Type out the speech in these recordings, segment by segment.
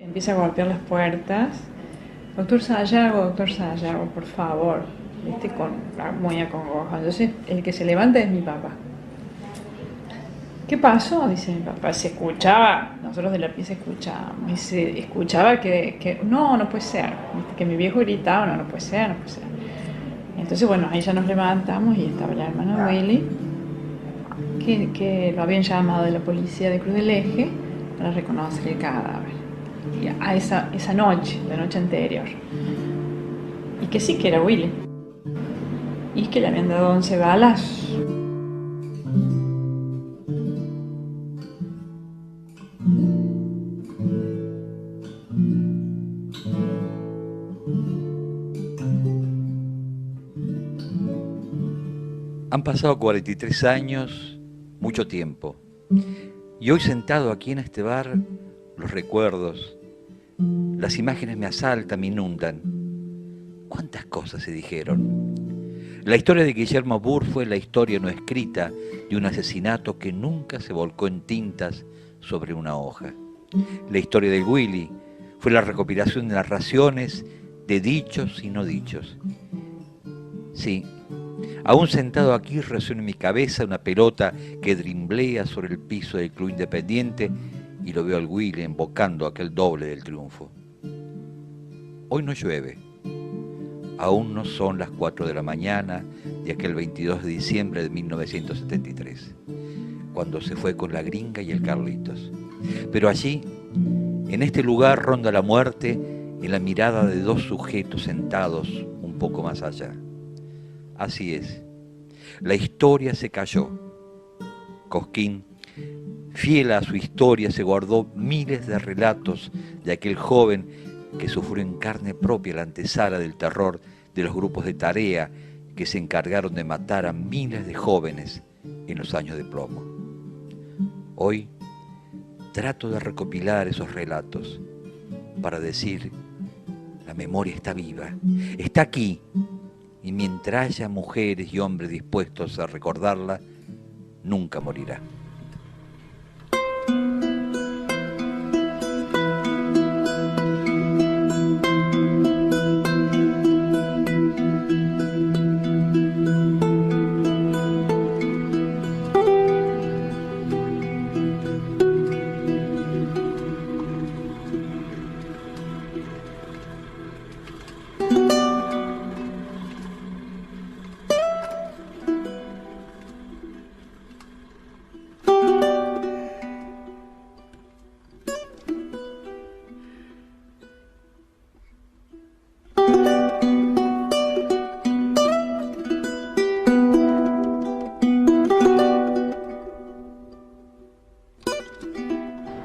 Empieza a golpear las puertas. Doctor Sayago, por favor. ¿Viste? Muy acongojado. Entonces, el que se levanta es mi papá. ¿Qué pasó? Dice mi papá. Se escuchaba, nosotros de la pieza escuchábamos. Y se escuchaba que no puede ser. ¿Viste? Que mi viejo gritaba, no puede ser, no puede ser. Entonces, bueno, ahí ya nos levantamos y estaba el hermano Willy, que lo habían llamado de la policía de Cruz del Eje para reconocer el cadáver. Y a esa noche, la noche anterior. Y que sí que era Willy. Y que le habían dado 11 balas. Han pasado 43 años, mucho tiempo. Y hoy sentado aquí en este bar, los recuerdos, las imágenes me asaltan, me inundan. ¿Cuántas cosas se dijeron? La historia de Guillermo Burr fue la historia no escrita de un asesinato que nunca se volcó en tintas sobre una hoja. La historia de Willy fue la recopilación de narraciones de dichos y no dichos. Sí, aún sentado aquí resuena en mi cabeza una pelota que drimblea sobre el piso del Club Independiente y lo veo al Willy embocando aquel doble del triunfo. Hoy no llueve. Aún no son las 4 de la mañana de aquel 22 de diciembre de 1973, cuando se fue con la Gringa y el Carlitos. Pero allí, en este lugar, ronda la muerte en la mirada de dos sujetos sentados un poco más allá. Así es, la historia se cayó. Cosquín, fiel a su historia, se guardó miles de relatos de aquel joven que sufrió en carne propia la antesala del terror de los grupos de tarea que se encargaron de matar a miles de jóvenes en los años de plomo. Hoy trato de recopilar esos relatos para decir, la memoria está viva, está aquí, y mientras haya mujeres y hombres dispuestos a recordarla, nunca morirá.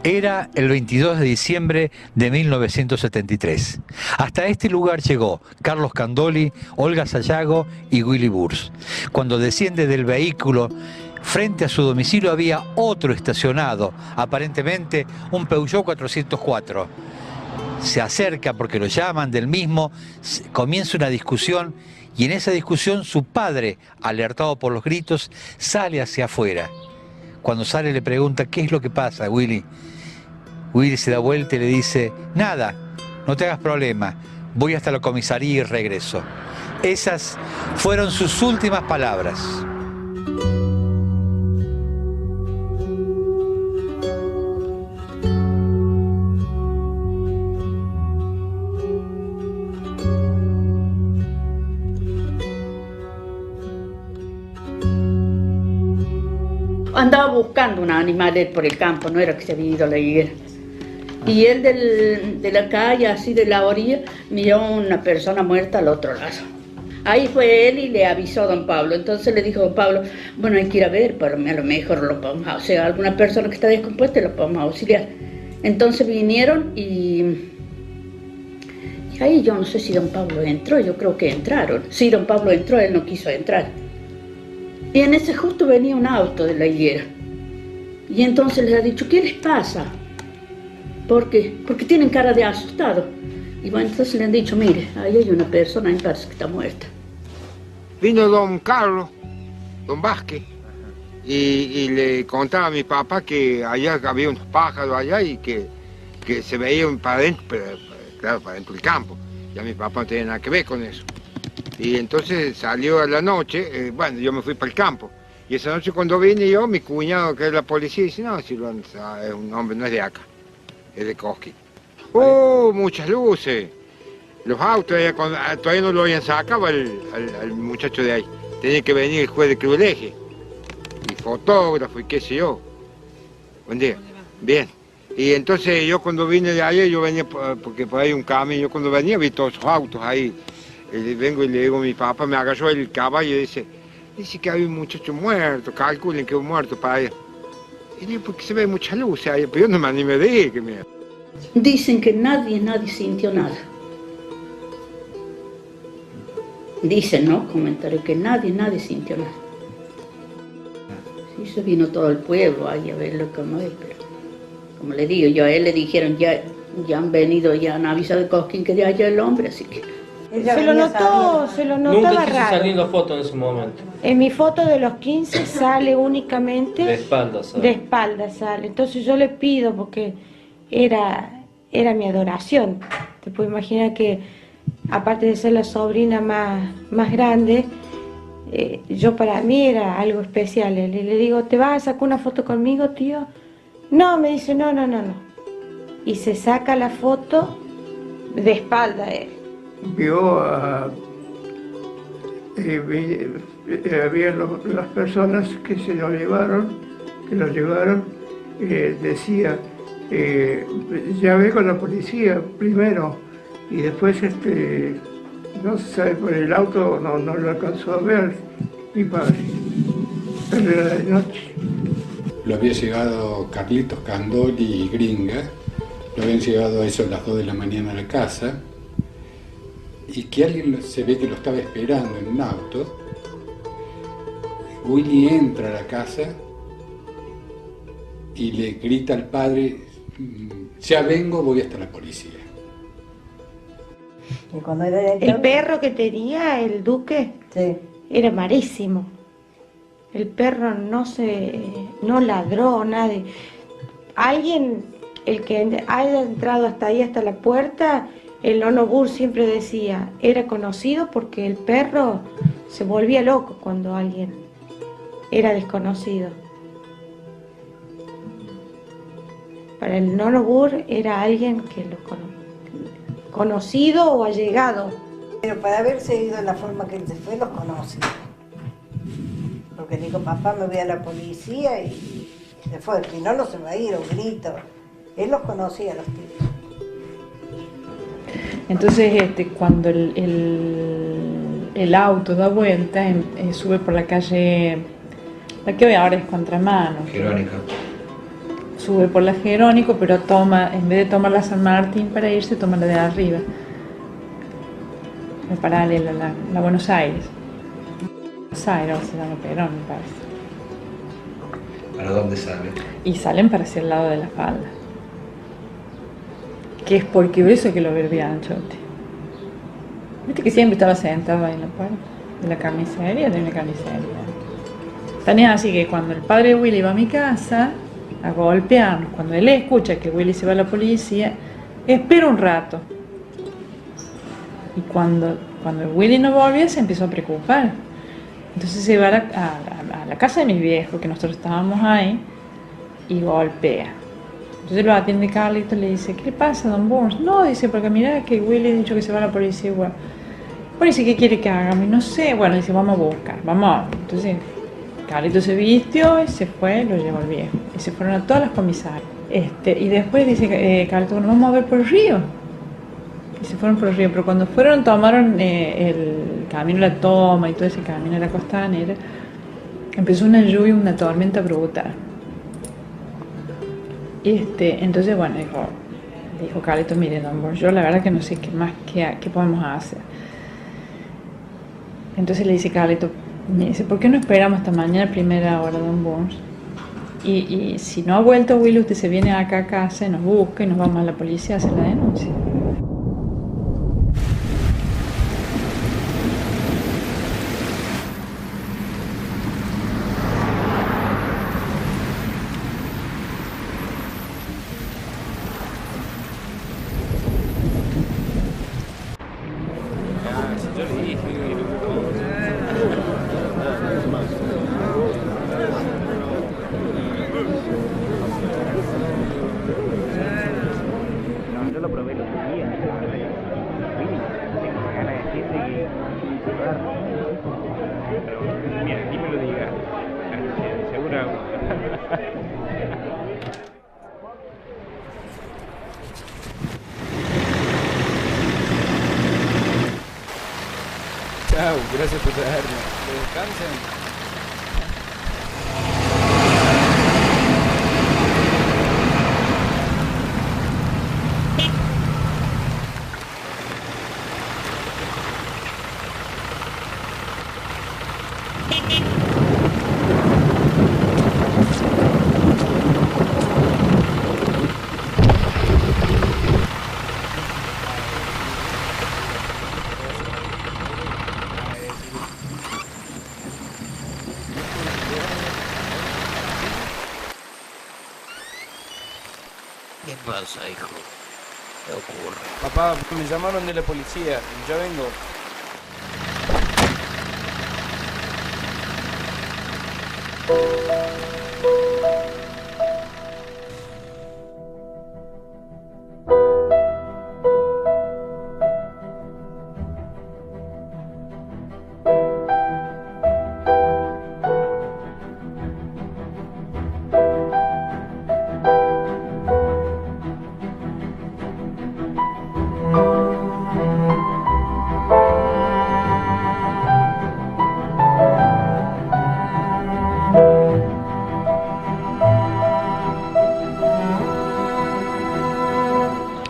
Era el 22 de diciembre de 1973. Hasta este lugar llegó Carlos Candoli, Olga Sayago y Willy Burr. Cuando desciende del vehículo, frente a su domicilio había otro estacionado, aparentemente un Peugeot 404. Se acerca porque lo llaman del mismo, comienza una discusión y en esa discusión su padre, alertado por los gritos, sale hacia afuera. Cuando sale le pregunta, ¿qué es lo que pasa, Willy? Willy se da vuelta y le dice, nada, no te hagas problema, voy hasta la comisaría y regreso. Esas fueron sus últimas palabras. Andaba buscando un animal por el campo, no era que se había ido a la higuera. Y él de la calle, así de la orilla, miró a una persona muerta al otro lado. Ahí fue él y le avisó a don Pablo. Entonces le dijo a don Pablo, bueno, hay que ir a ver, pero a lo mejor lo podemos, o sea, alguna persona que está descompuesta lo podemos auxiliar. Entonces vinieron y ahí yo no sé si don Pablo entró, yo creo que entraron. Sí, don Pablo entró, él no quiso entrar. Y en ese justo venía un auto de la higuera. Y entonces les ha dicho, ¿qué les pasa? ¿Por qué? Porque tienen cara de asustado. Y bueno, entonces le han dicho, mire, ahí hay una persona, ahí parece que está muerta. Vino don Carlos, don Vázquez, y le contaba a mi papá que allá había unos pájaros allá y que que se veía para adentro, pero claro, para adentro del campo. Ya mi papá no tenía nada que ver con eso. Y entonces salió a la noche, bueno, yo me fui para el campo. Y esa noche cuando vine yo, mi cuñado, que es la policía, dice, no, si es un hombre, no es de acá, es de Cosquín. ¡Oh, muchas luces! Los autos, todavía no lo habían sacado al muchacho de ahí. Tenía que venir el juez de privilegio, y fotógrafo, y qué sé yo. Buen día. Bien. Y entonces yo cuando vine de allá, yo venía, porque por ahí un camino, yo cuando venía vi todos esos autos ahí. Vengo y le digo a mi papá, me agarró el caballo y dice que había un muchacho muerto, calculen que un muerto para allá. Y digo, porque se ve mucha luz ahí, pero yo no me animé de ir, que mira. Dicen que nadie sintió nada. Dicen, ¿no? Comentario que nadie sintió nada. Sí, se vino todo el pueblo ahí a verlo como él, pero como le digo, yo a él le dijeron, ya han venido, ya han avisado de Cosquín que ya haya el hombre, así que... Se lo notaba Nunca quiso raro. salir la foto en ese momento. En mi foto de los 15 sale únicamente De espaldas. de espalda sale. Entonces yo le pido, porque era mi adoración. Te puedo imaginar que, aparte de ser la sobrina más grande, yo para mí era algo especial. Le digo, ¿te vas a sacar una foto conmigo, tío? No, me dice, no. Y se saca la foto de espalda él. Vio había las personas que se lo llevaron, decía, ya ve con la policía primero, y después no se sabe, por el auto no lo alcanzó a ver mi padre, pero era de noche. Lo había llegado Carlitos Candoli y Gringa, lo habían llegado a eso a las 2 de la mañana a la casa, y que alguien se ve que lo estaba esperando en un auto. Willy entra a la casa y le grita al padre, ya vengo, voy hasta la policía. ¿Y cuando era El perro que tenía el duque era marísimo. El perro no ladró, nadie. Alguien, el que haya entrado hasta ahí, hasta la puerta, el Nono Bur siempre decía, era conocido porque el perro se volvía loco cuando alguien era desconocido. Para el Nono Bur era alguien que lo conocido o allegado. Pero para haberse ido de la forma que él se fue, los conoce. Porque dijo, papá, me voy a la policía y se fue. Si no se va a ir, un grito. Él los conocía, los tipos. Entonces, cuando el auto da vuelta, sube por la calle, la que hoy ahora es Contramano. Jerónico. Sube por la Jerónico, pero en vez de tomar la San Martín para irse, toma la de arriba. La paralela, la Buenos Aires. Buenos Aires, se llama Perón, me parece. ¿Para dónde sale? Y salen para hacia el lado de la falda. Que es porque por eso que lo ve Bianchotti. Viste que siempre estaba sentado ahí en la puerta de la carnicería, de una carnicería. Tan es así que cuando el padre de Willy va a mi casa a golpear, cuando él escucha que Willy se va a la policía, espera un rato. Y cuando Willy no volvía, se empezó a preocupar. Entonces se va a la casa de mis viejos, que nosotros estábamos ahí, y golpea. Entonces lo atiende Carlitos y le dice, ¿qué le pasa, don Burns? No, dice, porque mira que Willy ha dicho que se va a la policía igual. Bueno, dice, ¿qué quiere que hagamos? Y no sé, bueno, dice, vamos a buscar, vamos. Entonces Carlitos se vistió y se fue, lo llevó el viejo. Y se fueron a todas las comisarias. Y después dice Carlitos, bueno, vamos a ver por el río. Y se fueron por el río, pero cuando fueron, tomaron el camino a la Toma y todo ese camino a la costanera, empezó una lluvia, una tormenta brutal. Entonces, bueno, dijo Carlitos, mire, don Burns, yo la verdad que no sé qué podemos hacer. Entonces le dice Carlitos, me dice, ¿por qué no esperamos hasta mañana a primera hora, don Burns? Y si no ha vuelto Willy, usted se viene acá a casa y nos busca y nos vamos a la policía a hacer la denuncia. Chao. Chao, gracias por traerme. Que descansen. ¿Qué pasa, hijo? ¿Qué ocurre? Papá, me llamaron de la policía. Ya vengo.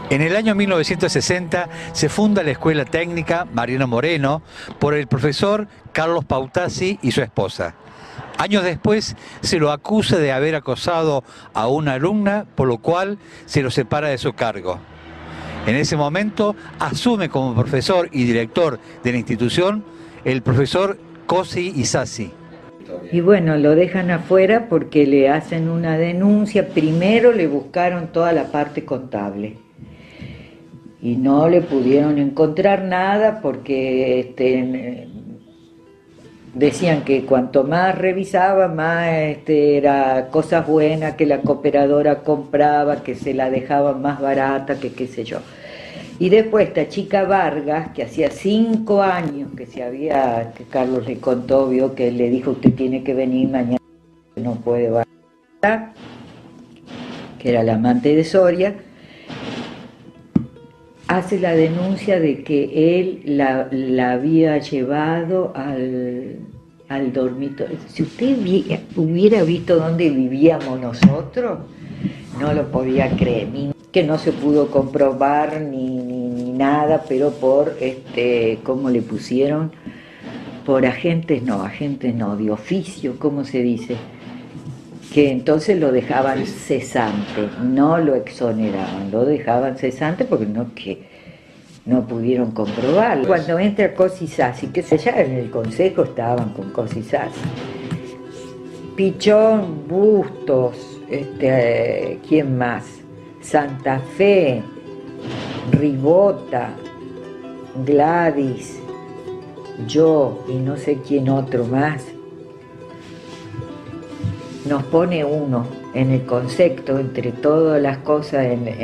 En el año 1960 se funda la Escuela Técnica Mariano Moreno por el profesor Carlos Pautasi y su esposa. Años después se lo acusa de haber acosado a una alumna, por lo cual se lo separa de su cargo. En ese momento asume como profesor y director de la institución el profesor Cosi Isasi. Y bueno, lo dejan afuera porque le hacen una denuncia. Primero le buscaron toda la parte contable y no le pudieron encontrar nada porque decían que cuanto más revisaba, más era cosas buenas que la cooperadora compraba, que se la dejaban más barata, que qué sé yo. Y después esta chica Vargas, que hacía 5 años que Carlos le contó, vio que le dijo: usted tiene que venir mañana, no puede bajar, que era la amante de Soria, hace la denuncia de que él la había llevado al dormitorio. Si usted hubiera visto dónde vivíamos nosotros, no lo podía creer, que no se pudo comprobar ni nada, pero por, ¿cómo le pusieron? Por agentes no, de oficio, ¿cómo se dice? Que entonces lo dejaban cesante, no lo exoneraban, lo dejaban cesante porque no pudieron comprobarlo. Cuando entra Cosi Isasi, que ya en el consejo estaban con Cosi Isasi, Pichón, Bustos, ¿quién más? Santa Fe, Ribota, Gladys, yo y no sé quién otro más. Nos pone uno en el concepto, entre todas las cosas, en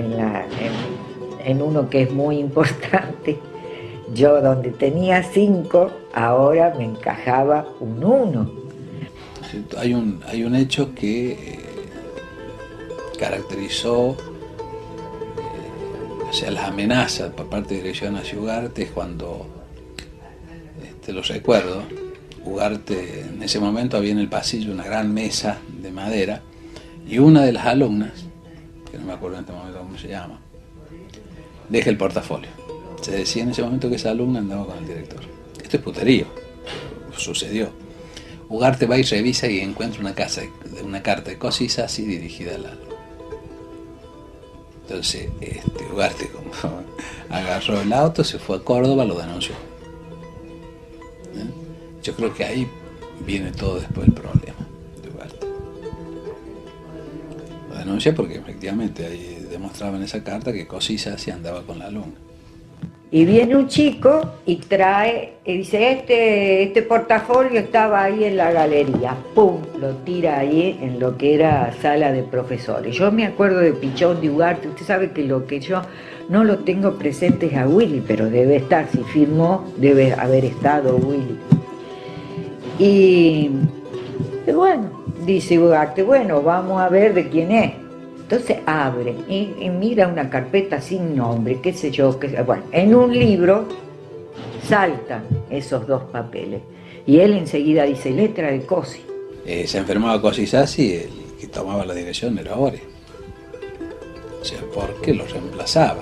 uno que es muy importante. Yo donde tenía 5, ahora me encajaba un 1. Hay un hecho que caracterizó las amenazas por parte de Dirección hacia Ugarte, es cuando, lo recuerdo, Ugarte en ese momento había en el pasillo una gran mesa de madera y una de las alumnas, que no me acuerdo en este momento cómo se llama, deja el portafolio. Se decía en ese momento que esa alumna andaba con el director. Esto es puterío, sucedió. Ugarte va y revisa y encuentra una carta de Cosi Isasi dirigida al alumno. Entonces Ugarte, como agarró el auto, se fue a Córdoba, lo denunció. Yo creo que ahí viene todo después el problema de Ugarte. Lo denuncia porque efectivamente ahí demostraba en esa carta que Cosi Isasi andaba con la alumna. Y viene un chico y trae, y dice, este portafolio estaba ahí en la galería. ¡Pum! Lo tira ahí en lo que era sala de profesores. Yo me acuerdo de Pichón, de Ugarte. Usted sabe que lo que yo no lo tengo presente es a Willy, pero debe estar. Si firmó, debe haber estado Willy. Y Y bueno, dice Ugarte, bueno, vamos a ver de quién es. Entonces abre y mira una carpeta sin nombre, qué sé yo, bueno, en un libro saltan esos dos papeles. Y él enseguida dice, letra de Cosi. Se enfermaba Cosi Sassi, el que tomaba la dirección era Oria. O sea, porque lo reemplazaba.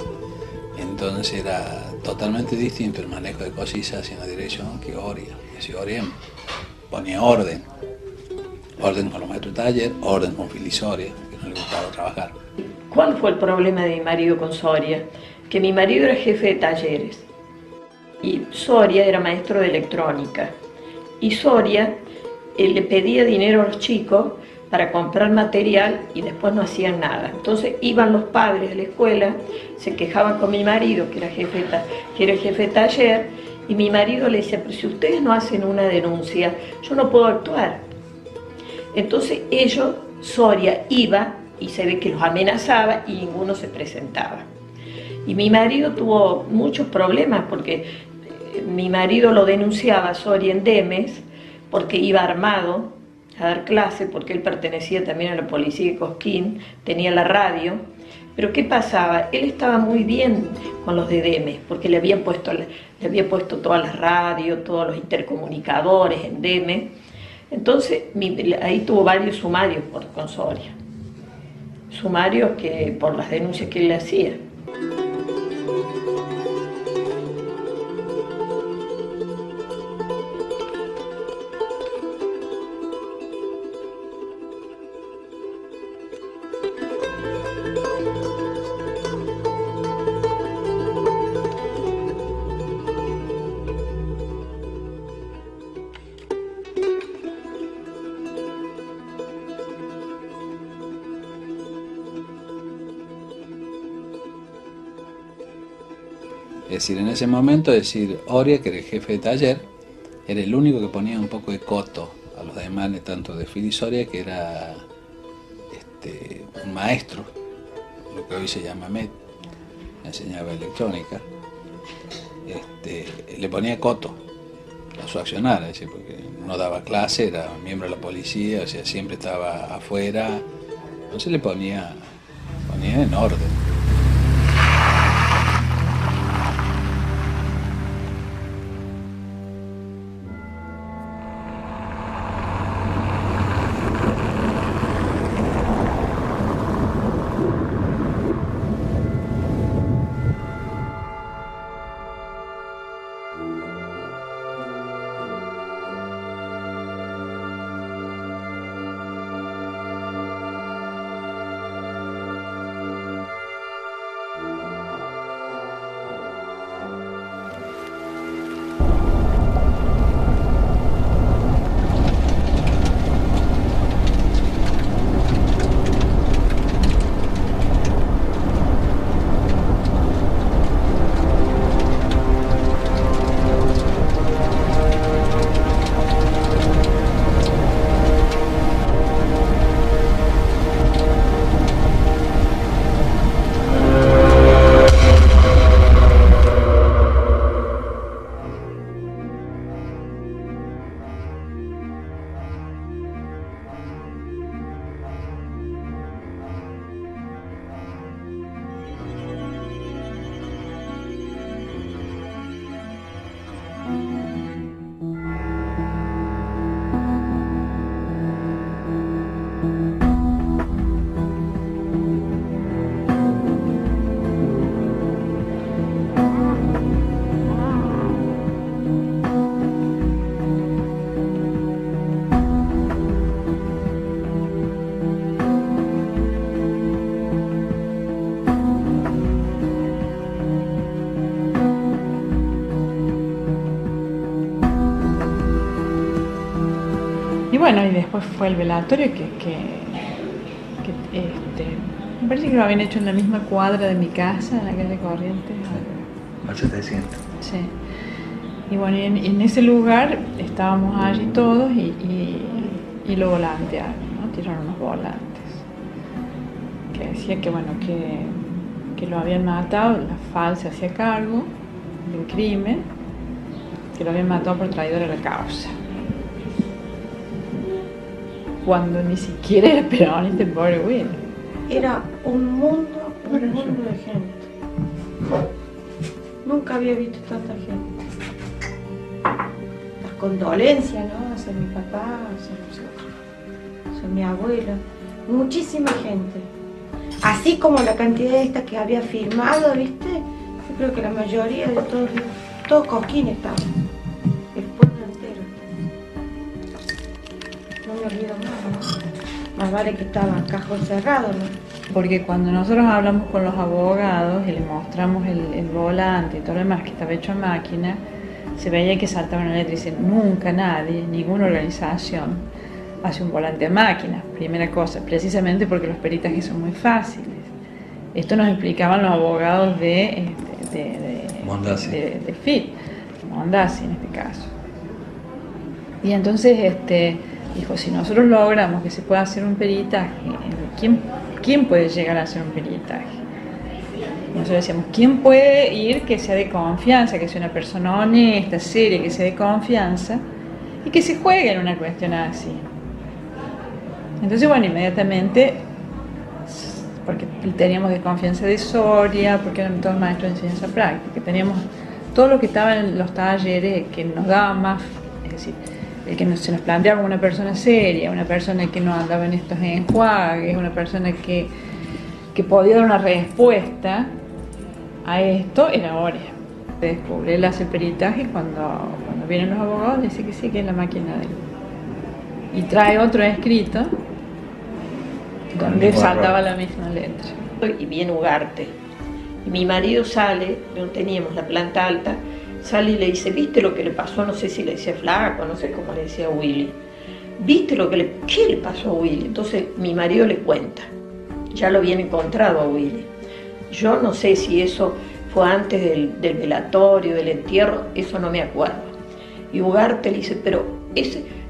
Entonces era totalmente distinto el manejo de Cosi Sassi en la dirección que Oria. Y si Oria ponía orden. Orden con los maestros de taller, orden con Fili Soria, que no le gustaba trabajar. ¿Cuál fue el problema de mi marido con Soria? Que mi marido era jefe de talleres y Soria era maestro de electrónica. Y Soria le pedía dinero a los chicos para comprar material y después no hacían nada. Entonces iban los padres a la escuela, se quejaban con mi marido, que era jefe de taller, y mi marido le decía, pero si ustedes no hacen una denuncia, yo no puedo actuar. Entonces Soria iba y se ve que los amenazaba y ninguno se presentaba. Y mi marido tuvo muchos problemas porque mi marido lo denunciaba a Soria en Demes porque iba armado a dar clase, porque él pertenecía también a la policía de Cosquín, tenía la radio. Pero ¿qué pasaba? Él estaba muy bien con los de Demes, porque le había puesto todas las radios, todos los intercomunicadores en Demes. Entonces ahí tuvo varios sumarios con Soria. Sumarios que por las denuncias que él le hacía. Es decir, en ese momento, Oria, que era el jefe de taller, era el único que ponía un poco de coto a los demás, tanto de Fili Soria, que era un maestro, lo que hoy se llama MED, enseñaba electrónica, le ponía coto a su accionar, es decir, porque no daba clase, era miembro de la policía, o sea, siempre estaba afuera, entonces le ponía en orden. Bueno, y después fue el velatorio me parece que lo habían hecho en la misma cuadra de mi casa, en la calle Corrientes. Al 700. Sí. Y bueno, y en ese lugar estábamos allí todos y lo volantearon, ¿no? Tiraron unos volantes. Que decía que, bueno, que lo habían matado, la FAL se hacía cargo del crimen, que lo habían matado por traidor a la causa. cuando ni siquiera era peronista el pobre Willy. Era un mundo de gente. Nunca había visto tanta gente. Las condolencias, ¿no? Hacia mi papá, hacia mi abuelo. Muchísima gente. Así como la cantidad de estas que había firmado, ¿viste? Yo creo que la mayoría de todos Cosquín estaban. El pueblo entero. No me olvido más, ¿no? Más vale que estaba cajón cerrado, ¿no? Porque cuando nosotros hablamos con los abogados y les mostramos el volante y todo lo demás que estaba hecho a máquina, se veía que saltaba una letra y dice, nunca nadie, ninguna organización hace un volante a máquina. Primera cosa, precisamente porque los peritajes son muy fáciles. Esto nos explicaban los abogados de FIT, Mondasi en este caso. Y entonces dijo, si nosotros logramos que se pueda hacer un peritaje, ¿quién puede llegar a hacer un peritaje? Nosotros decíamos, ¿quién puede ir que sea de confianza, que sea una persona honesta, seria, que sea de confianza y que se juegue en una cuestión así? Entonces, bueno, inmediatamente, porque teníamos desconfianza de Soria, porque eran todos maestros de enseñanza práctica, teníamos todo lo que estaba en los talleres que nos daba más, es decir, el que se nos planteaba como una persona seria, una persona que no andaba en estos enjuagues, una persona que podía dar una respuesta a esto, era Oria. Se descubre, él hace el peritaje y cuando vienen los abogados dice que sí, que es la máquina de él. Y trae otro escrito donde saltaba la misma letra. Y viene Ugarte. Y mi marido sale, no teníamos la planta alta, sale y le dice, ¿viste lo que le pasó? No sé si le decía Flaco, no sé cómo le decía a Willy. ¿Viste qué le pasó a Willy? Entonces mi marido le cuenta. Ya lo habían encontrado a Willy. Yo no sé si eso fue antes del velatorio, del entierro, eso no me acuerdo. Y Ugarte le dice, pero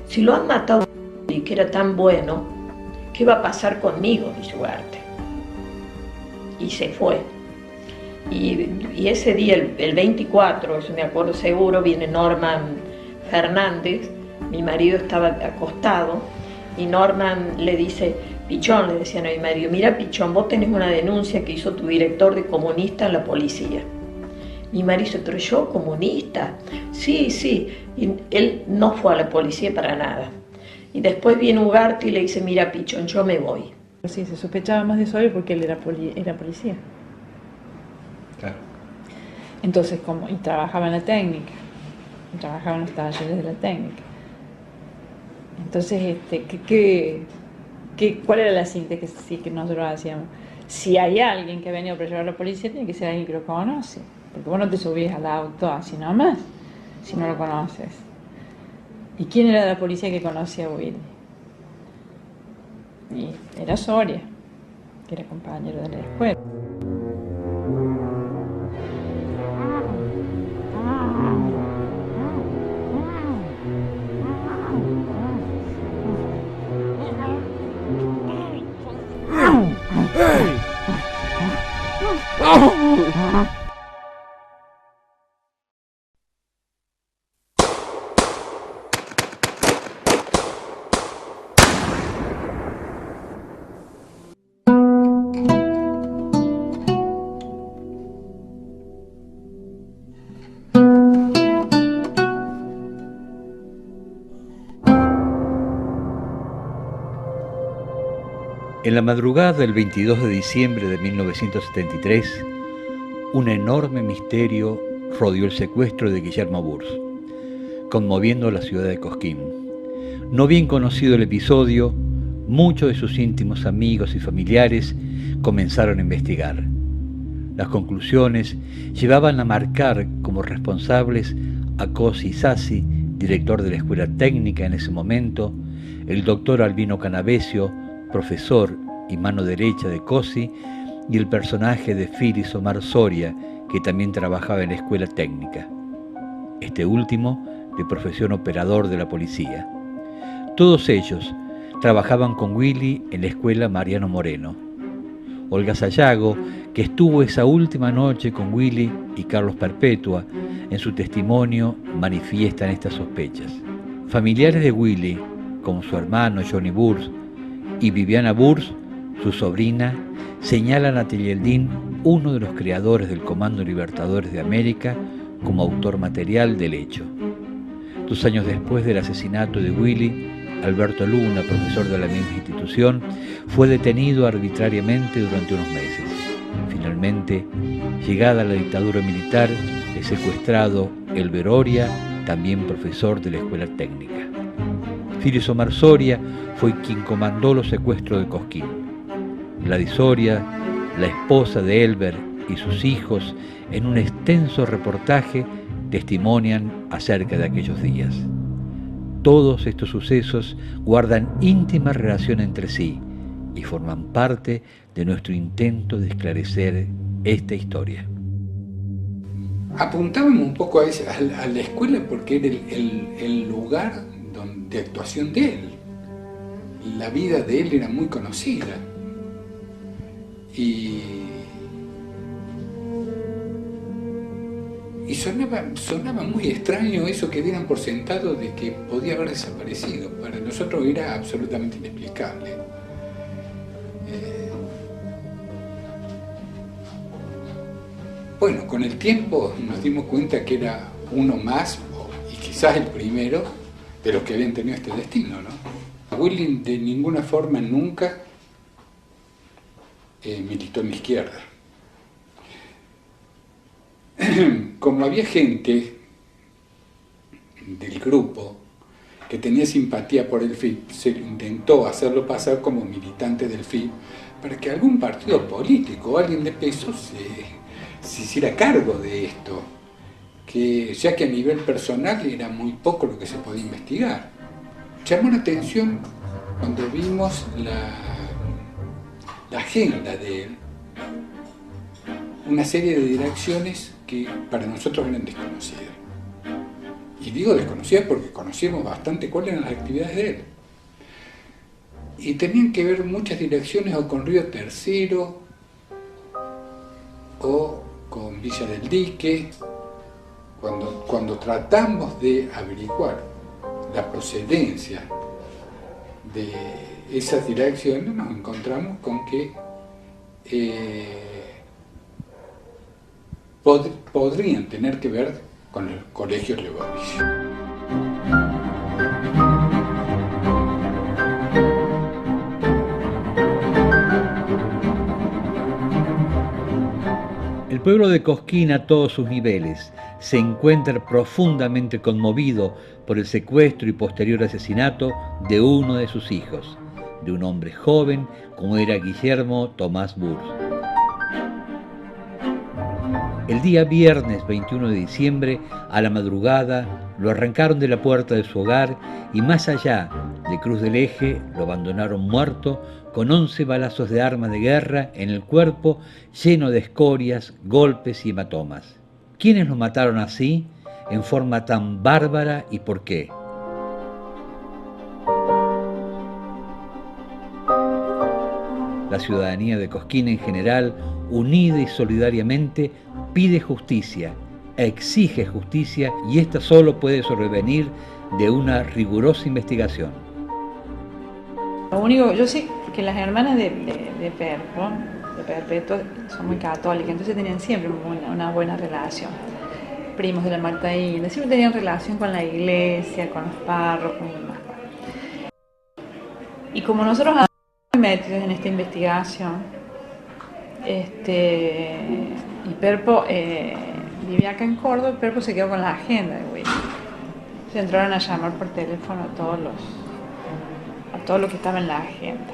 si lo han matado a Willy, que era tan bueno, ¿qué va a pasar conmigo? Dice Ugarte. Y se fue. Y ese día, el 24, eso me acuerdo seguro, viene Norman Fernández, mi marido estaba acostado, y Norman le dice, Pichón, le decían a mi marido, mira Pichón, vos tenés una denuncia que hizo tu director de comunista en la policía. Mi marido dice, pero yo comunista, sí, y él no fue a la policía para nada. Y después viene Ugarte y le dice, mira Pichón, yo me voy. Sí, se sospechaba más de Soria porque él era policía. Claro. Entonces, y trabajaba en la técnica, trabajaba en los talleres de la técnica. Entonces, ¿cuál era la síntesis que nosotros hacíamos? Si hay alguien que ha venido para llevar a la policía, tiene que ser alguien que lo conoce. Porque vos no te subís al auto así nomás, si no lo conoces. ¿Y quién era la policía que conocía a Willy? Y era Soria, que era compañero de la escuela. En la madrugada del 22 de diciembre de 1973, un enorme misterio rodeó el secuestro de Guillermo Burs, conmoviendo la ciudad de Cosquín. No bien conocido el episodio, muchos de sus íntimos amigos y familiares comenzaron a investigar. Las conclusiones llevaban a marcar como responsables a Cosi Sassi, director de la escuela técnica en ese momento, el doctor Albino Canavesio, profesor y mano derecha de Cosi, y el personaje de Félix Omar Soria, que también trabajaba en la escuela técnica. Este último, de profesión operador de la policía. Todos ellos trabajaban con Willy en la escuela Mariano Moreno. Olga Sayago, que estuvo esa última noche con Willy y Carlos Perpetua, en su testimonio manifiestan estas sospechas. Familiares de Willy, como su hermano Johnny Burs y Viviana Burs, su sobrina, señalan a Tellaldín, uno de los creadores del Comando Libertadores de América, como autor material del hecho. 2 años después del asesinato de Willy, Alberto Luna, profesor de la misma institución, fue detenido arbitrariamente durante unos meses. Finalmente, llegada la dictadura militar, es secuestrado Elber Oria, también profesor de la Escuela Técnica. Filius Omar Soria fue quien comandó los secuestros de Cosquín. Gladys Soria, la esposa de Elber y sus hijos, en un extenso reportaje, testimonian acerca de aquellos días. Todos estos sucesos guardan íntima relación entre sí y forman parte de nuestro intento de esclarecer esta historia. Apuntábamos un poco a la escuela porque era el lugar de actuación de él. La vida de él era muy conocida. Y sonaba muy extraño eso que dieran por sentado de que podía haber desaparecido. Para nosotros era absolutamente inexplicable. Bueno, con el tiempo nos dimos cuenta que era uno más, y quizás el primero, de los que habían tenido este destino, ¿no? Willy de ninguna forma nunca militó en la izquierda. Como había gente del grupo que tenía simpatía por el FIP, se intentó hacerlo pasar como militante del FIP para que algún partido político o alguien de peso se hiciera cargo de esto, ya que a nivel personal era muy poco lo que se podía investigar. Llamó la atención cuando vimos la agenda de él, una serie de direcciones que para nosotros eran desconocidas. Y digo desconocidas porque conocíamos bastante cuáles eran las actividades de él. Y tenían que ver muchas direcciones o con Río Tercero, o con Villa del Dique. Cuando tratamos de averiguar la procedencia de esas direcciones, nos encontramos con que podrían tener que ver con el Colegio Lebovich. El pueblo de Cosquín a todos sus niveles se encuentra profundamente conmovido por el secuestro y posterior asesinato de uno de sus hijos, de un hombre joven como era Guillermo Tomás Burs. El día viernes 21 de diciembre, a la madrugada, lo arrancaron de la puerta de su hogar y más allá de Cruz del Eje lo abandonaron muerto con 11 balazos de arma de guerra en el cuerpo, lleno de escorias, golpes y hematomas. ¿Quiénes lo mataron así, en forma tan bárbara y por qué? La ciudadanía de Cosquín en general, unida y solidariamente, pide justicia, exige justicia y esta solo puede sobrevenir de una rigurosa investigación. Lo único, yo sé que las hermanas de Perpo, de Perpetuo, son muy católicas, entonces tenían siempre una buena relación. Primos de la Martaína, siempre tenían relación con la iglesia, con los párrocos y demás. Y como nosotros andamos metidos en esta investigación, y Perpo vivía acá en Córdoba, y Perpo se quedó con la agenda de Willy. Se entraron a llamar por teléfono a todo lo que estaba en la agenda.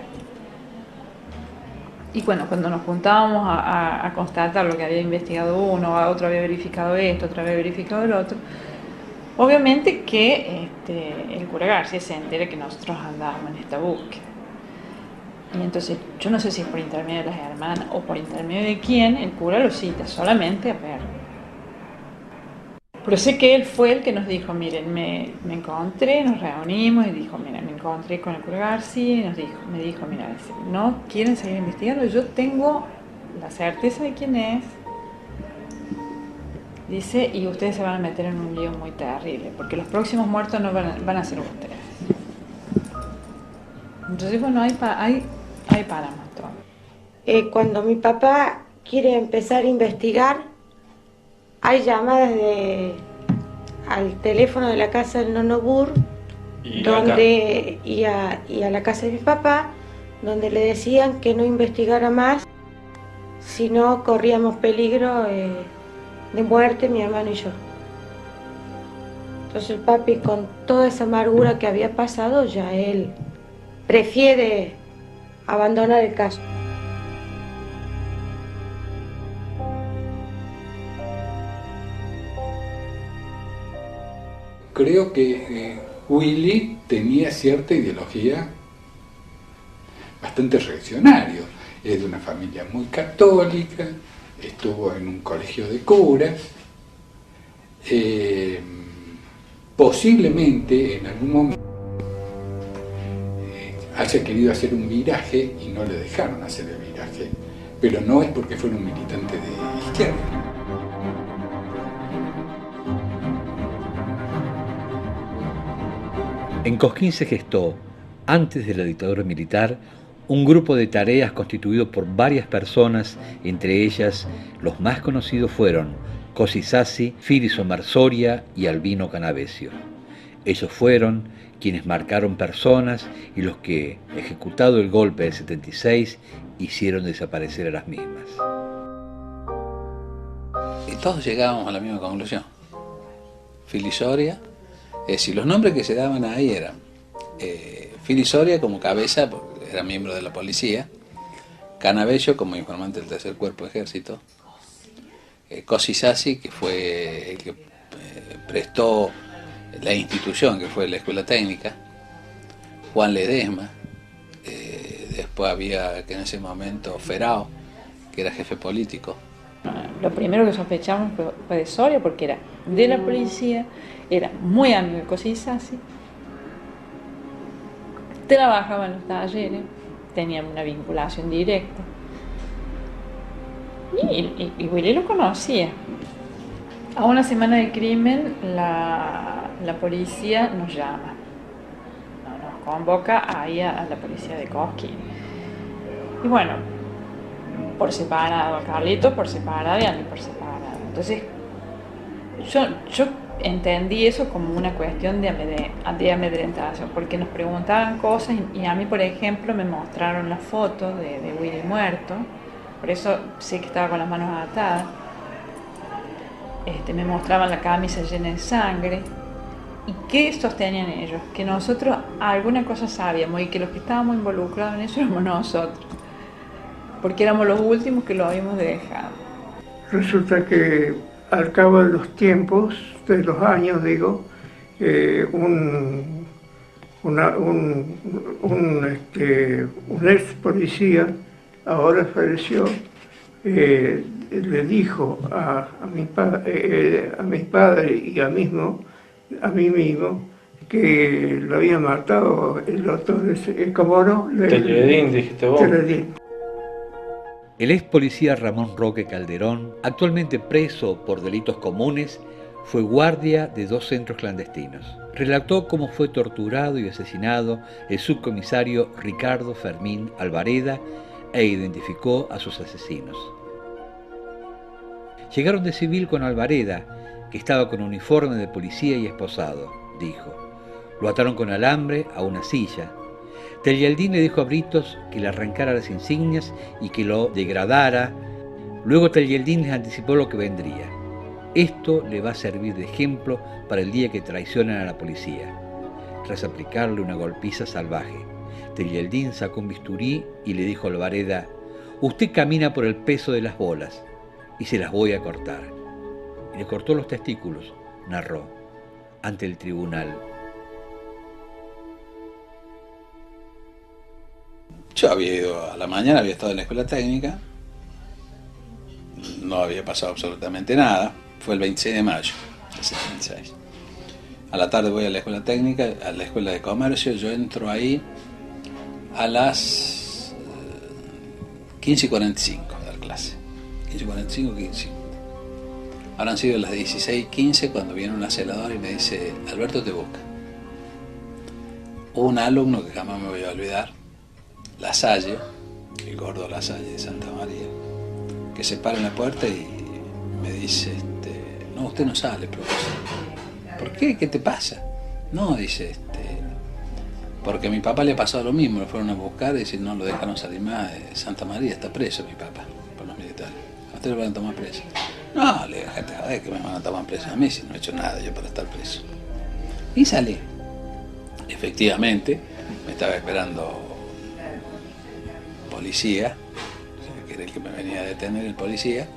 Y bueno, cuando nos juntábamos a constatar lo que había investigado uno, otro había verificado esto, otro había verificado el otro, obviamente que el cura García se entera que nosotros andábamos en esta búsqueda. Y entonces, yo no sé si es por intermedio de las hermanas o por intermedio de quién, el cura lo cita solamente a Perpo. Pero sé que él fue el que nos dijo, miren, me encontré, nos reunimos y dijo, miren, me encontré con el cura García y me dijo, mira, no quieren seguir investigando, yo tengo la certeza de quién es. Dice, y ustedes se van a meter en un lío muy terrible, porque los próximos muertos no van a ser ustedes. Entonces, bueno, hay para más todo. Cuando mi papá quiere empezar a investigar, hay llamadas al teléfono de la casa del Nonobur y a la casa de mi papá, donde le decían que no investigara más, si no corríamos peligro de muerte mi hermano y yo. Entonces el papi, con toda esa amargura que había pasado, ya él prefiere abandonar el caso. Creo que Willy tenía cierta ideología bastante reaccionario. Es de una familia muy católica, estuvo en un colegio de curas. Posiblemente en algún momento haya querido hacer un viraje y no le dejaron hacer el viraje, pero no es porque fuera un militante de izquierda. En Cosquín se gestó, antes de la dictadura militar, un grupo de tareas constituido por varias personas, entre ellas los más conocidos fueron Cosi Sassi, Filis Omar Soria y Albino Canavesio. Ellos fueron quienes marcaron personas y los que, ejecutado el golpe del 76, hicieron desaparecer a las mismas. Y todos llegábamos a la misma conclusión. Filis Soria, es decir, los nombres que se daban ahí eran Filis Soria como cabeza, porque era miembro de la policía, Canavesio como informante del tercer cuerpo de ejército, Cosi Sassi, que fue el que prestó la institución, que fue la escuela técnica, Juan Ledesma, después había que en ese momento Ferao, que era jefe político. Lo primero que sospechamos fue de Soria, porque era de la policía, era muy amigo de Cosi Sassi, trabajaba en los talleres, tenían una vinculación directa. Y Willy lo conocía. A una semana del crimen, la policía nos llama, nos convoca ahí a la policía de Cosquín. Y bueno, por separado, Carlitos por separado y Andy por separado. Entonces, yo entendí eso como una cuestión de amedrentación, porque nos preguntaban cosas y a mí, por ejemplo, me mostraron la foto de Willy muerto. Por eso sé que estaba con las manos atadas. Me mostraban la camisa llena de sangre. ¿Y qué sostenían ellos? Que nosotros alguna cosa sabíamos y que los que estábamos involucrados en eso éramos nosotros. Porque éramos los últimos que lo habíamos dejado. Resulta que al cabo de los tiempos, de los años, digo, un ex policía, ahora falleció, le dijo a mi padre y a mí mismo que lo había matado el doctor, ¿cómo no? Telledín, dijiste vos. Telledín. El ex policía Ramón Roque Calderón, actualmente preso por delitos comunes, fue guardia de 2 centros clandestinos. Relató cómo fue torturado y asesinado el subcomisario Ricardo Fermín Alvareda e identificó a sus asesinos. Llegaron de civil con Alvareda, que estaba con uniforme de policía y esposado, dijo. Lo ataron con alambre a una silla. Tellaldín le dijo a Britos que le arrancara las insignias y que lo degradara. Luego Tellaldín les anticipó lo que vendría. Esto le va a servir de ejemplo para el día que traicionen a la policía. Tras aplicarle una golpiza salvaje, Tellaldín sacó un bisturí y le dijo a Alvareda: «Usted camina por el peso de las bolas y se las voy a cortar». Y le cortó los testículos, narró, ante el tribunal. Yo había ido a la mañana, había estado en la escuela técnica, no había pasado absolutamente nada, fue el 26 de mayo del 76. A la tarde voy a la escuela técnica, a la escuela de comercio, yo entro ahí a las 15:45 de la clase, 15:45, 15. Habrán sido las 16:15 cuando viene una celadora y me dice: Alberto te busca. Hubo un alumno que jamás me voy a olvidar, Lasalle, el gordo Lasalle de Santa María, que se para en la puerta y me dice, no, usted no sale, profesor. ¿Por qué? ¿Qué te pasa? No, dice, porque a mi papá le ha pasado lo mismo, lo fueron a buscar y dice, no lo dejaron salir más, Santa María está preso mi papá, por los militares. ¿A usted lo van a tomar preso? No, le dije, joder, que me van a tomar preso a mí si no he hecho nada yo para estar preso. Y salí. Efectivamente, me estaba esperando policía, que era el que me venía a detener, el policía,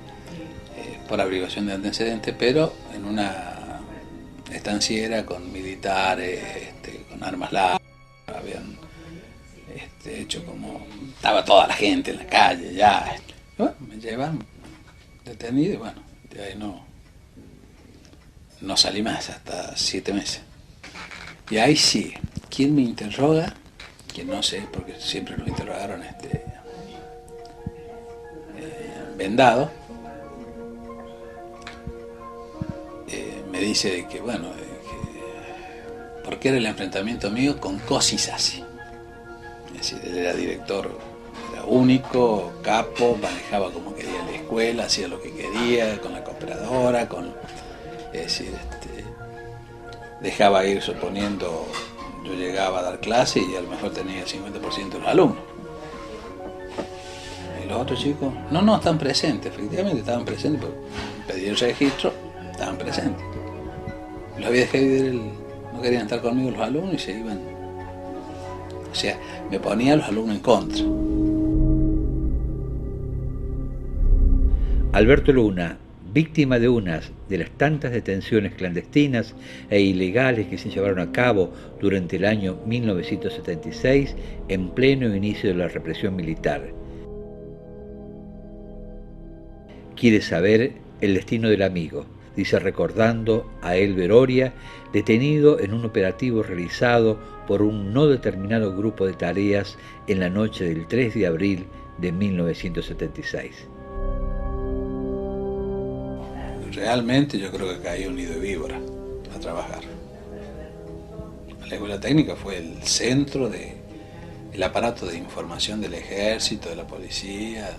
por averiguación de antecedentes, pero en una estanciera con militares, con armas largas, habían hecho como... Estaba toda la gente en la calle ya. Y bueno, me llevan detenido y bueno, de ahí no salí más hasta 7 meses. Y ahí sí, ¿quién me interroga? Que no sé, porque siempre lo interrogaron vendado. Me dice que, bueno, porque era el enfrentamiento mío con Cosi Sassi. Es decir, él era director, era único, capo, manejaba como quería la escuela, hacía lo que quería, con la cooperadora, es decir, dejaba ir suponiendo, yo llegaba a dar clase y a lo mejor tenía el 50% de los alumnos. Y los otros chicos, no, están presentes, efectivamente estaban presentes, porque pedí el registro, estaban presentes. Los había dejado ir, no querían estar conmigo los alumnos y se iban. O sea, me ponía a los alumnos en contra. Alberto Luna, víctima de unas de las tantas detenciones clandestinas e ilegales que se llevaron a cabo durante el año 1976 en pleno inicio de la represión militar. Quiere saber el destino del amigo, dice recordando a Elber Oria, detenido en un operativo realizado por un no determinado grupo de tareas en la noche del 3 de abril de 1976. Realmente yo creo que caí un nido de víbora a trabajar. La escuela técnica fue el centro del aparato de información del ejército, de la policía.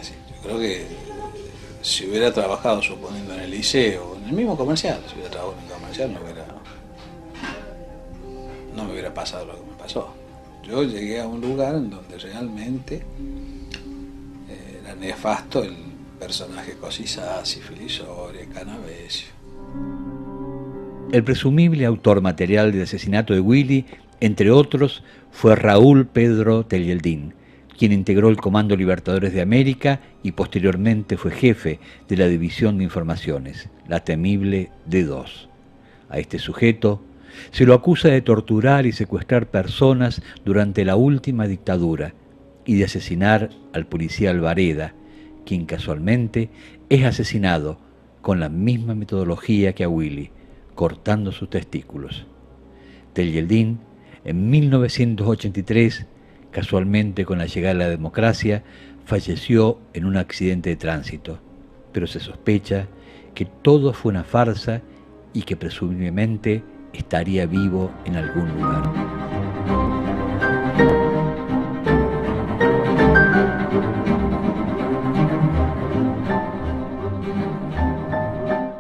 Así, yo creo que si hubiera trabajado, suponiendo en el liceo, en el mismo comercial, si hubiera trabajado en el comercial no me hubiera pasado lo que me pasó. Yo llegué a un lugar en donde realmente era nefasto el personaje Cosi Sassi, Félix Oria, Canavesio. El presumible autor material del asesinato de Willy, entre otros, fue Raúl Pedro Telleldín, quien integró el Comando Libertadores de América y posteriormente fue jefe de la División de Informaciones, la temible D2. A este sujeto se lo acusa de torturar y secuestrar personas durante la última dictadura y de asesinar al policía Alvareda, quien casualmente es asesinado con la misma metodología que a Willy, cortando sus testículos. Telleldín, en 1983, casualmente con la llegada de la democracia, falleció en un accidente de tránsito, pero se sospecha que todo fue una farsa y que presumiblemente estaría vivo en algún lugar.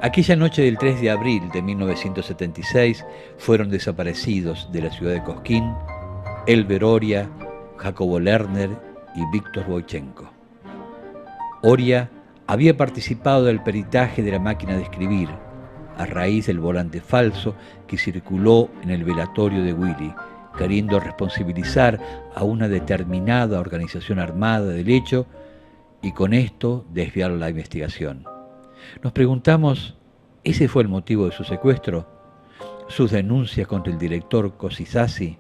Aquella noche del 3 de abril de 1976 fueron desaparecidos de la ciudad de Cosquín Elber Oria, Jacobo Lerner y Víctor Boichenko. Oria había participado del peritaje de la máquina de escribir, a raíz del volante falso que circuló en el velatorio de Willy, queriendo responsabilizar a una determinada organización armada del hecho y con esto desviar la investigación. Nos preguntamos, ¿ese fue el motivo de su secuestro? ¿Sus denuncias contra el director Cosi Sassi?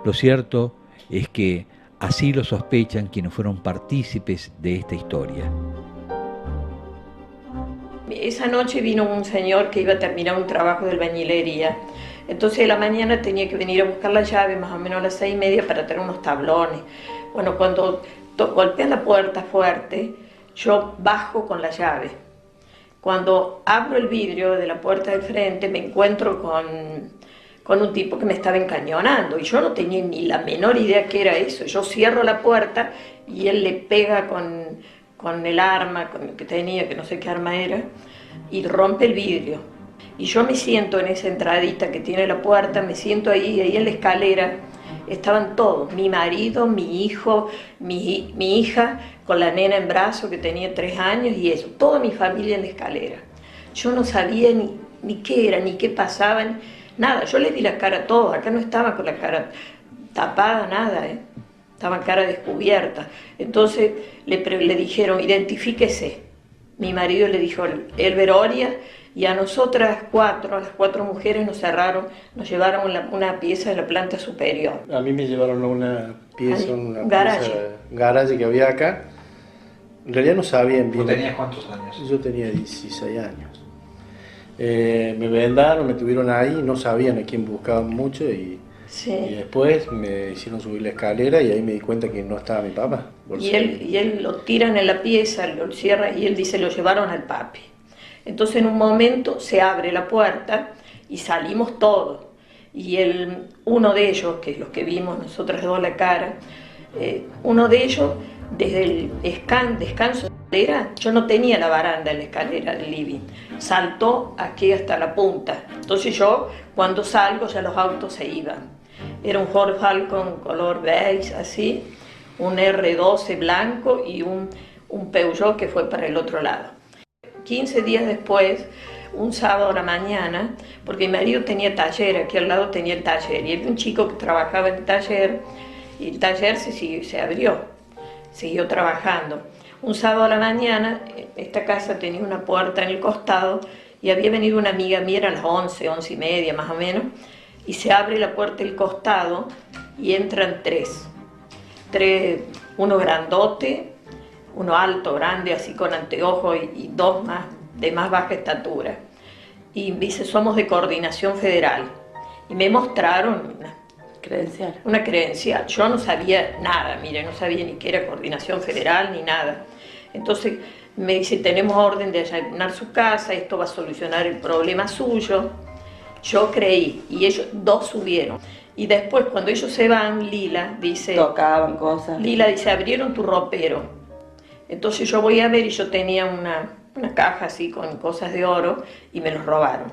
Lo cierto es que así lo sospechan quienes fueron partícipes de esta historia. Esa noche vino un señor que iba a terminar un trabajo de albañilería. Entonces, a la mañana tenía que venir a buscar la llave, más o menos a las 6:30, para tener unos tablones. Bueno, cuando golpean la puerta fuerte, yo bajo con la llave. Cuando abro el vidrio de la puerta del frente, me encuentro con con un tipo que me estaba encañonando y yo no tenía ni la menor idea qué era eso. Yo cierro la puerta y él le pega con el arma que tenía, que no sé qué arma era, y rompe el vidrio. Y yo me siento en esa entradita que tiene la puerta, me siento ahí en la escalera, estaban todos, mi marido, mi hijo, mi hija, con la nena en brazo que tenía 3 años y eso, toda mi familia en la escalera. Yo no sabía ni qué era, ni qué pasaba, nada. Yo les di la cara a todos, acá no estaba con la cara tapada, nada, estaban cara descubierta. Entonces le dijeron, identifíquese. Mi marido le dijo, Elber Oria, y a nosotras a las 4 mujeres nos cerraron, nos llevaron una pieza de la planta superior. A mí me llevaron a una pieza, garaje. Garaje que había acá. En realidad no sabían bien. ¿Vos tenías cuántos años? Yo tenía 16 años. Me vendaron, me tuvieron ahí, no sabían a quién buscaban mucho y después me hicieron subir la escalera y ahí me di cuenta que no estaba mi papá. Y él lo tiran en la pieza, lo cierra y él dice, lo llevaron al papi. Entonces en un momento se abre la puerta y salimos todos. Y uno de ellos, que es los que vimos nosotras dos la cara, uno de ellos, desde el descanso de escalera, yo no tenía la baranda en la escalera del living, saltó aquí hasta la punta. Entonces yo, cuando salgo, ya los autos se iban. Era un Ford Falcon color beige, así, un R12 blanco y un Peugeot que fue para el otro lado. 15 días después, un sábado a la mañana, porque mi marido tenía taller, aquí al lado tenía el taller, y era un chico que trabajaba en el taller, y el taller se abrió, siguió trabajando. Un sábado a la mañana, esta casa tenía una puerta en el costado, y había venido una amiga mía, eran las 11:30 más o menos, y se abre la puerta del costado, y entran tres, uno grandote, uno alto, grande, así con anteojos y 2 más, de más baja estatura. Y dice, somos de Coordinación Federal. Y me mostraron una credencial. Yo no sabía nada, mire, no sabía ni qué era Coordinación Federal ni nada. Entonces me dice, tenemos orden de allanar su casa, esto va a solucionar el problema suyo. Yo creí, y ellos 2 subieron. Y después, cuando ellos se van, Lila dice... Tocaban cosas. Lila dice, abrieron tu ropero. Entonces yo voy a ver y yo tenía una caja así con cosas de oro y me los robaron.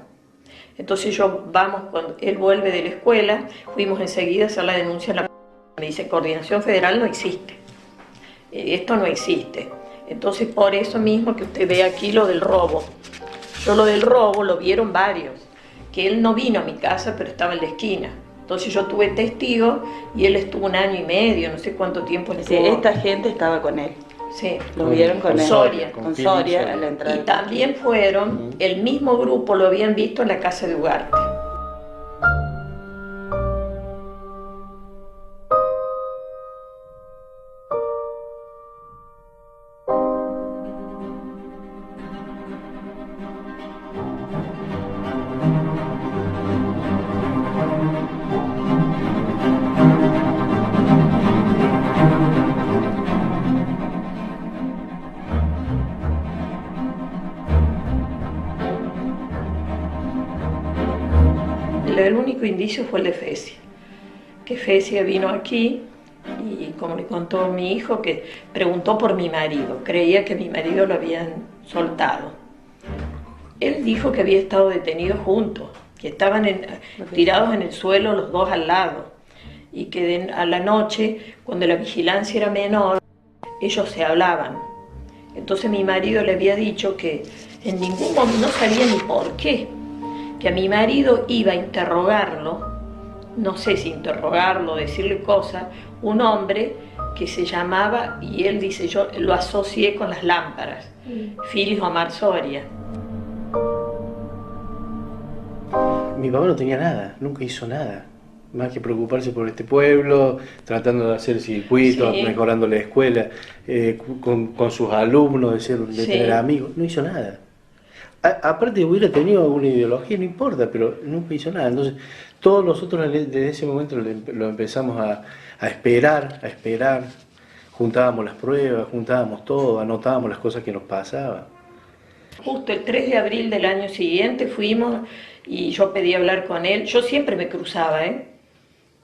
Entonces cuando él vuelve de la escuela, fuimos enseguida a hacer la denuncia en la policía. Me dice, Coordinación Federal no existe. Esto no existe. Entonces por eso mismo que usted ve aquí lo del robo. Yo lo del robo lo vieron varios. Que él no vino a mi casa, pero estaba en la esquina. Entonces yo tuve testigos y él estuvo 1 año y medio, no sé cuánto tiempo estuvo. Sí, esta gente estaba con él. Sí, lo vieron con él. Soria. Con Soria a la entrada. Y también fueron, el mismo grupo lo habían visto en la casa de Ugarte. El único indicio fue el de Fesia, que Fesia vino aquí y como le contó mi hijo, que preguntó por mi marido, creía que mi marido lo habían soltado. Él dijo que había estado detenido juntos, que estaban tirados en el suelo los 2 al lado y que a la noche, cuando la vigilancia era menor, ellos se hablaban. Entonces mi marido le había dicho que en ningún momento, no sabía ni por qué, que a mi marido iba a interrogarlo, no sé si interrogarlo, decirle cosas, un hombre que se llamaba, y él dice, yo lo asocié con las lámparas, Félix Omar Soria. Mi papá no tenía nada, nunca hizo nada, más que preocuparse por este pueblo, tratando de hacer circuitos, mejorando la escuela, con sus alumnos, de tener amigos, no hizo nada. Aparte hubiera tenido alguna ideología, no importa, pero nunca hizo nada. Entonces todos nosotros desde ese momento lo empezamos a esperar, juntábamos las pruebas, juntábamos todo, anotábamos las cosas que nos pasaban. Justo el 3 de abril del año siguiente fuimos y yo pedí hablar con él. Yo siempre me cruzaba,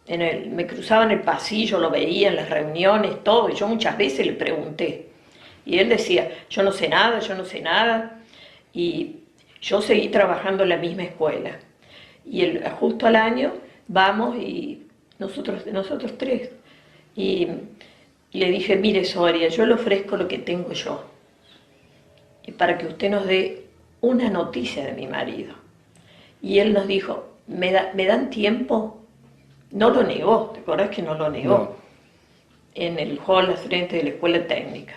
me cruzaba en el pasillo, lo veía en las reuniones, todo, y yo muchas veces le pregunté. Y él decía, yo no sé nada, yo no sé nada. Y yo seguí trabajando en la misma escuela. Y justo al año vamos y nosotros tres. Y le dije, mire Soria, yo le ofrezco lo que tengo yo. Y para que usted nos dé una noticia de mi marido. Y él nos dijo, ¿me dan tiempo? No lo negó, ¿te acuerdas que no lo negó? No. En el hall al frente de la escuela técnica.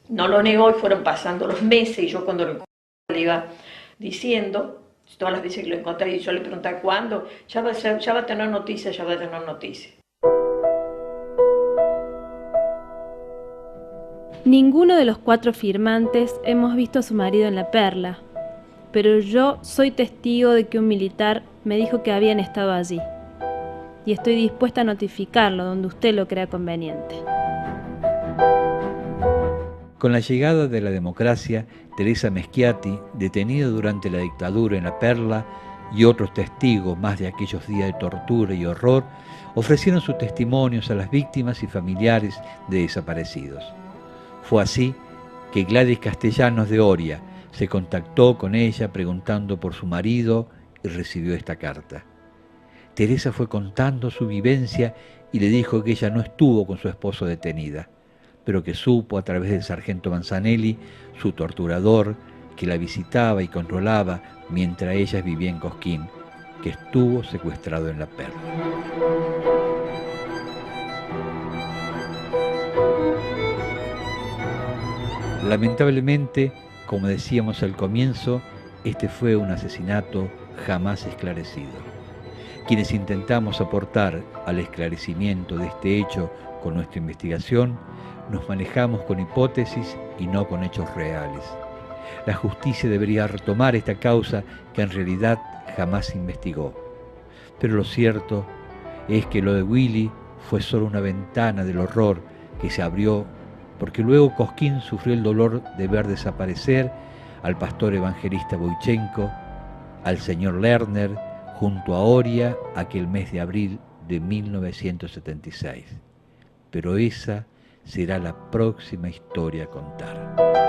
No lo negó y fueron pasando los meses y yo cuando le iba diciendo, todas las veces que lo encontré y yo le preguntaba ¿cuándo? Ya va a tener noticias, ya va a tener noticias. Ninguno de los 4 firmantes hemos visto a su marido en La Perla, pero yo soy testigo de que un militar me dijo que habían estado allí, y estoy dispuesta a notificarlo donde usted lo crea conveniente. Con la llegada de la democracia, Teresa Meschiati, detenida durante la dictadura en La Perla, y otros testigos más de aquellos días de tortura y horror, ofrecieron sus testimonios a las víctimas y familiares de desaparecidos. Fue así que Gladys Castellanos de Oria se contactó con ella preguntando por su marido y recibió esta carta. Teresa fue contando su vivencia y le dijo que ella no estuvo con su esposo detenida, pero que supo a través del sargento Manzanelli, su torturador, que la visitaba y controlaba mientras ella vivía en Cosquín, que estuvo secuestrado en La Perla. Lamentablemente, como decíamos al comienzo, este fue un asesinato jamás esclarecido. Quienes intentamos aportar al esclarecimiento de este hecho con nuestra investigación, nos manejamos con hipótesis y no con hechos reales. La justicia debería retomar esta causa que en realidad jamás se investigó. Pero lo cierto es que lo de Willy fue solo una ventana del horror que se abrió porque luego Cosquín sufrió el dolor de ver desaparecer al pastor evangelista Boichenko, al señor Lerner, junto a Oria aquel mes de abril de 1976. Pero esa será la próxima historia a contar.